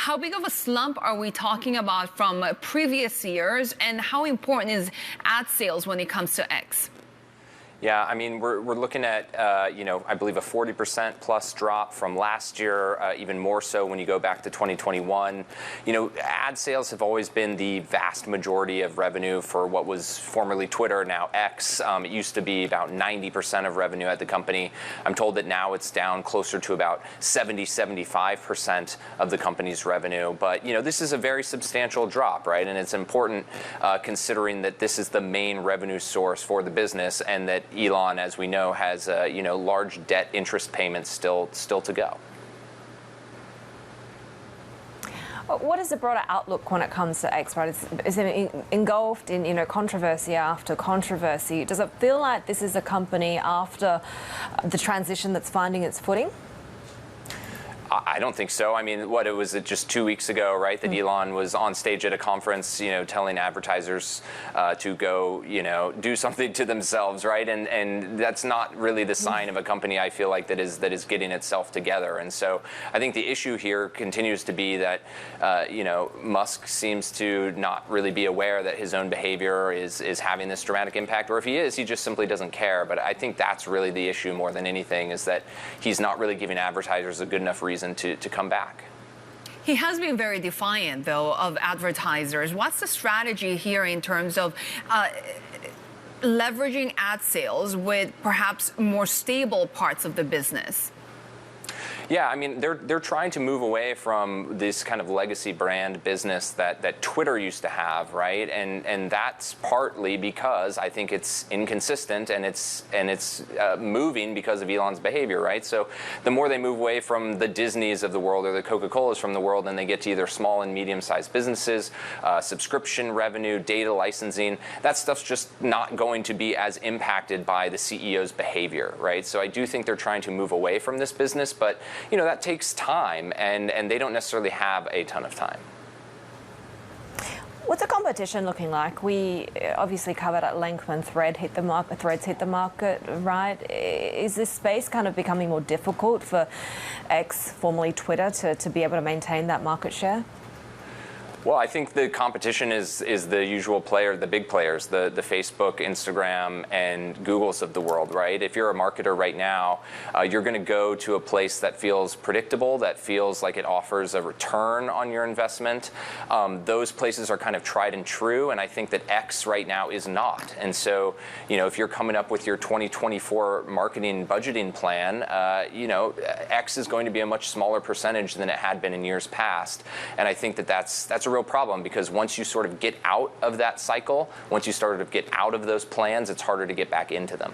How big of a slump are we talking about from previous years, and how important is ad sales when it comes to X? Yeah, I mean, we're looking at, I believe a 40% plus drop from last year, even more so when you go back to 2021. Ad sales have always been the vast majority of revenue for what was formerly Twitter, now X. It used to be about 90% of revenue at the company. I'm told that now it's down closer to about 75% of the company's revenue. But, this is a very substantial drop, right? And it's important considering that this is the main revenue source for the business, and that Elon, as we know, has large debt interest payments still to go. What is the broader outlook when it comes to X? Right? Is it engulfed in controversy after controversy? Does it feel like this is a company after the transition that's finding its footing? I don't think so. I mean, it was just 2 weeks ago, right, that Elon was on stage at a conference, telling advertisers to go, do something to themselves, right? And that's not really the sign of a company, I feel like, that is getting itself together. And so I think the issue here continues to be that, Musk seems to not really be aware that his own behavior is having this dramatic impact, or if he is, he just simply doesn't care. But I think that's really the issue more than anything, is that he's not really giving advertisers a good enough reason to come back. He has been very defiant, though, of advertisers. What's the strategy here in terms of leveraging ad sales with perhaps more stable parts of the business? Yeah, I mean, they're trying to move away from this kind of legacy brand business that Twitter used to have, right? And that's partly because I think it's inconsistent and it's moving because of Elon's behavior, right? So the more they move away from the Disneys of the world or the Coca-Colas from the world, and they get to either small and medium-sized businesses, subscription revenue, data licensing, that stuff's just not going to be as impacted by the CEO's behavior, right? So I do think they're trying to move away from this business, but that takes time, and they don't necessarily have a ton of time. What's the competition looking like? We obviously covered at length when Threads hit the market, right? Is this space kind of becoming more difficult for X, formerly Twitter, to be able to maintain that market share? Well, I think the competition is the usual player, the big players, the Facebook, Instagram, and Googles of the world, right? If you're a marketer right now, you're going to go to a place that feels predictable, that feels like it offers a return on your investment. Those places are kind of tried and true, and I think that X right now is not. And so, if you're coming up with your 2024 marketing budgeting plan, X is going to be a much smaller percentage than it had been in years past. And I think that that's a real problem, because once you sort of get out of that cycle, once you sort of get out of those plans, it's harder to get back into them.